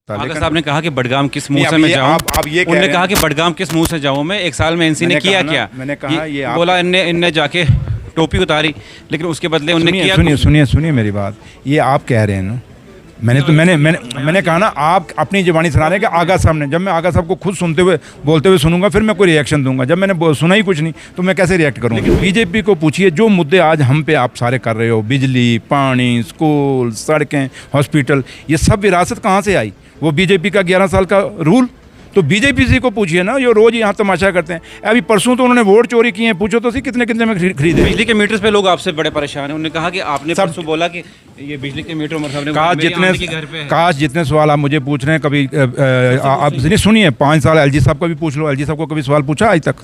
सकता। आगा लेकिन साहब ने कहा कि बडगाम किस मुंह नहीं, से अब मैं ये जाऊं। आप ये कह उन्होंने रहे हैं। कहा कि बडगाम किस मुंह से जाऊं मैं, एक साल में एनसी ने मैंने किया कहा ना, क्या? मैंने कहा ये आप बोला इनने जाके टोपी उतारी, लेकिन उसके बदले उनने सुनिए किया सुनिए कुछ? सुनिए सुनिए मेरी बात, ये आप कह रहे हैं ना। मैंने कहा ना, आप अपनी ज़बानी सुना रहे हैं कि आगा साहब ने। जब मैं आगा साहब को खुद सुनते हुए बोलते हुए सुनूंगा फिर मैं कोई रिएक्शन दूंगा। जब मैंने सुना ही कुछ नहीं तो मैं कैसे रिएक्ट करूंगा? बीजेपी को पूछिए, जो मुद्दे आज हम पे आप सारे कर रहे हो, बिजली, पानी, स्कूल, सड़कें, हॉस्पिटल, ये सब विरासत कहाँ से आई? वो बीजेपी का 11 साल का रूल। तो बीजेपी जी को पूछिए ना, जो रोज़ यहाँ तमाशा करते हैं। अभी परसों तो उन्होंने वोट चोरी किए हैं, पूछो तो सही कितने कितने में खरीदे। बिजली के मीटर्स पे लोग आपसे बड़े परेशान हैं। उन्होंने कहा कि आपने परसों बोला कि ये बिजली के मीटर उमर साहब ने काश जितने सवाल आप मुझे पूछ रहे हैं, कभी आप नहीं सुनिए, 5 साल एलजी साहब का भी पूछ लो। एलजी साहब को कभी सवाल पूछा आज तक?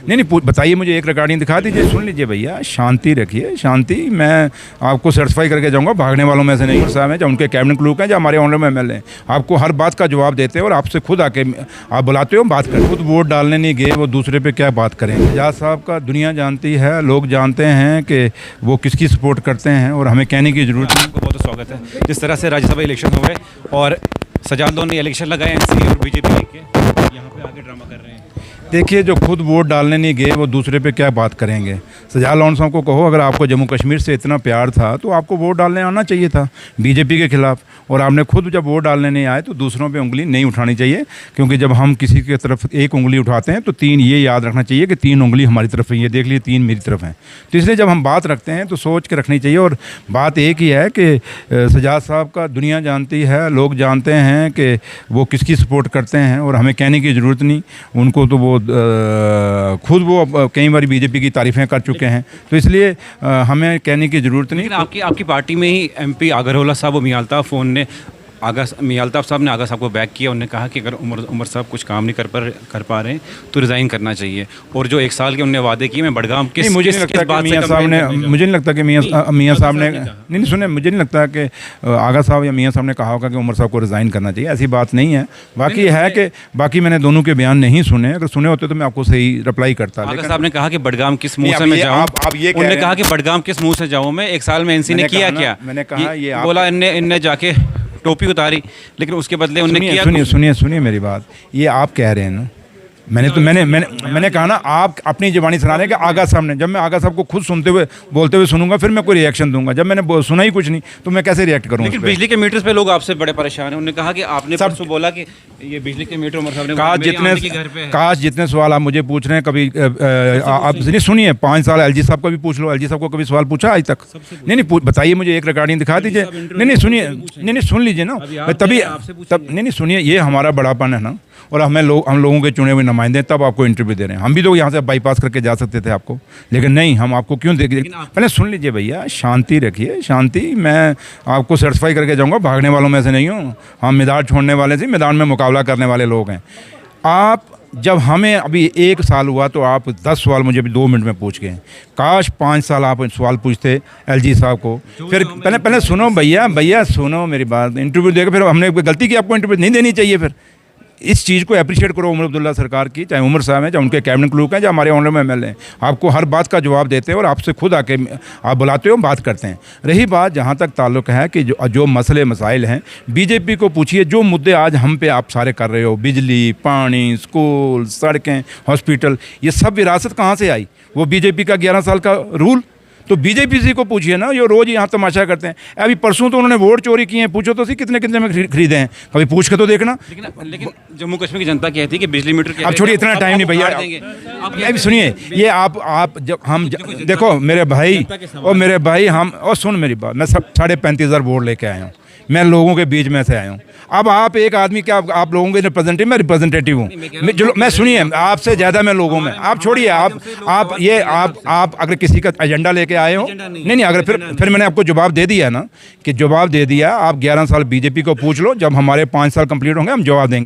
नहीं, बताइए मुझे, एक रिकॉर्डिंग दिखा दीजिए, सुन लीजिए भैया। शांति रखिए, शांति। मैं आपको सर्टिफाई करके जाऊँगा, भागने वालों में से नहीं। साहब हैं, जो उनके कैबिनेट लोग हैं, जो हमारे ऑनर में MLA हैं, आपको हर बात का जवाब देते हैं और आपसे खुद आके आप बुलाते हो, बात करें। खुद वोट डालने नहीं गए, वो दूसरे पे क्या बात करेंगे? एजाज साहब का दुनिया जानती है, लोग जानते हैं कि वो किसकी सपोर्ट करते हैं और हमें कहने की ज़रूरत नहीं। आपको बहुत स्वागत है। जिस तरह से राज्यसभा इलेक्शन हो गए और सजाद लोन ने इलेक्शन लगाए एनसीपी और बीजेपी के, यहाँ पे आगे ड्रामा कर रहे हैं। देखिए, जो खुद वोट डालने नहीं गए वो दूसरे पे क्या बात करेंगे? सजाद लोन साहब को कहो, अगर आपको जम्मू कश्मीर से इतना प्यार था तो आपको वोट डालने आना चाहिए था बीजेपी के खिलाफ। और आपने खुद जब वोट डालने नहीं आए तो दूसरों पे उंगली नहीं उठानी चाहिए, क्योंकि जब हम किसी की तरफ एक उंगली उठाते हैं तो 3 ये याद रखना चाहिए कि 3 उंगली हमारी तरफ है। ये देख लीजिए, 3 मेरी तरफ हैं। तो इसलिए जब हम बात रखते हैं तो सोच के रखनी चाहिए। और बात एक ही है कि सजाद साहब का दुनिया जानती है, लोग जानते हैं कि वो किसकी सपोर्ट करते हैं और हमें कहने की ज़रूरत नहीं। उनको तो वो खुद वो कई बार बीजेपी की तारीफ़ें कर चुके हैं, तो इसलिए हमें कहने की ज़रूरत नहीं। लेकिन आपकी पार्टी में ही MP आगरहोला साहब और मियां अल्ताफ़ फ़ोन ने मियां अल्ताफ़ साहब ने आगा साहब को बैक किया। उन्होंने कहा कि अगर उमर साहब कुछ काम नहीं कर पा रहे हैं तो रिज़ाइन करना चाहिए। और जो 1 साल के उन्होंने वादे किए, मैं बडगाम किस मुझे नहीं लगता कि मियां साहब ने नहीं सुने, मुझे नहीं लगता कि आगा साहब या मियां साहब ने कहा होगा कि उमर साहब को रिज़ाइन करना चाहिए। ऐसी बात नहीं है। बाकी है कि बाकी मैंने दोनों के बयान नहीं सुने। अगर सुने होते तो मैं आपको सही रिप्लाई करता। आगा साहब ने कहा कि बडगाम किस मुंह से मैं जाऊं। उन्होंने कहा कि बडगाम किस मुंह से जाऊं मैं, 1 साल में एनसी ने किया क्या? मैंने कहा ये बोला इनने जाके टोपी उतारी, लेकिन उसके बदले उन्होंने किया। सुनिए मेरी बात, ये आप कह रहे हैं ना। मैंने कहा ना, आप अपनी ज़बानी सुना रहे हैं कि आगा साहब ने। जब मैं आगा साहब को खुद सुनते हुए बोलते हुए सुनूंगा फिर मैं कोई रिएक्शन दूंगा। जब मैंने सुना ही कुछ नहीं तो मैं कैसे रिएक्ट करूँगा? लेकिन बिजली के मीटर्स पे लोग आपसे बड़े परेशान हैं। उन्होंने कहा कि आपने परसों बोला कि ये बिजली के मीटर उमर साहब ने काश जितने सवाल आप मुझे पूछ रहे हैं, कभी आप नहीं सुनिए, 5 साल एलजी साहब का भी पूछ लो। एलजी साहब को कभी सवाल पूछा आज तक? नहीं, बताइए मुझे, एक रिकॉर्डिंग दिखा दीजिए। नहीं सुनिए, नहीं सुन लीजिए ना, तभी तब नहीं सुनिए, ये हमारा बड़ापन है ना। और हम लोगों के चुने हुए नुमाइंदे, तब आपको इंटरव्यू दे रहे हैं। हम भी तो यहाँ से बाईपास करके जा सकते थे आपको, लेकिन नहीं, हम आपको क्यों देख। पहले सुन लीजिए भैया, शांति रखिए, शांति। मैं आपको सर्टिफाई करके जाऊँगा, भागने वालों में से नहीं हूँ। हम मैदान छोड़ने वाले से, मैदान में मुकाबला करने वाले लोग हैं। आप जब हमें अभी 1 साल हुआ तो आप 10 सवाल मुझे अभी 2 मिनट में पूछ गए। काश 5 साल आप सवाल पूछते एलजी साहब को। फिर पहले सुनो भैया सुनो मेरी बात। इंटरव्यू देकर फिर हमने गलती की, आपको इंटरव्यू नहीं देनी चाहिए। फिर इस चीज़ को अप्रिशिएट करो उमर अब्दुल्ला सरकार की, चाहे उमर साहब हैं, चाहे उनके कैबिनेट लोग हैं, जो हमारे ऑनर में MLA हैं। आपको हर बात का जवाब देते हैं और आपसे खुद आके आप बुलाते हो, बात करते हैं। रही बात जहाँ तक ताल्लुक़ है कि जो मसले मसाइल हैं, बीजेपी को पूछिए, जो मुद्दे आज हम पे आप सारे कर रहे हो, बिजली, पानी, स्कूल, सड़कें, हॉस्पिटल, ये सब विरासत कहाँ से आई? वो बीजेपी का 11 साल का रूल। तो बीजेपी जी को पूछिए ना, जो रोज़ यहाँ तमाशा करते हैं। अभी परसों तो उन्होंने वोट चोरी किए हैं, पूछो तो सही कितने कितने में खरीदे हैं, कभी पूछ के तो देखना। लेकिन जम्मू कश्मीर की जनता कहती है कि बिजली मीटर। अब छोड़िए, इतना टाइम नहीं भैया। अभी सुनिए, ये आप जब हम देखो मेरे भाई हम और सुन मेरी बात, मैं 35,500 वोट लेके आया हूँ। मैं लोगों के बीच में से आया हूँ। अब आप एक आदमी क्या, आप लोगों के रिप्रेजेंटेटिव, मैं रिप्रेजेंटेटिव हूँ। मैं सुनिए, आपसे ज़्यादा मैं लोगों में। आप छोड़िए, आप अगर किसी का एजेंडा लेके आए हो, नहीं अगर फिर मैंने आपको जवाब दे दिया ना, कि जवाब दे दिया। आप 11 साल बीजेपी को पूछ लो, जब हमारे 5 साल कंप्लीट होंगे हम जवाब देंगे।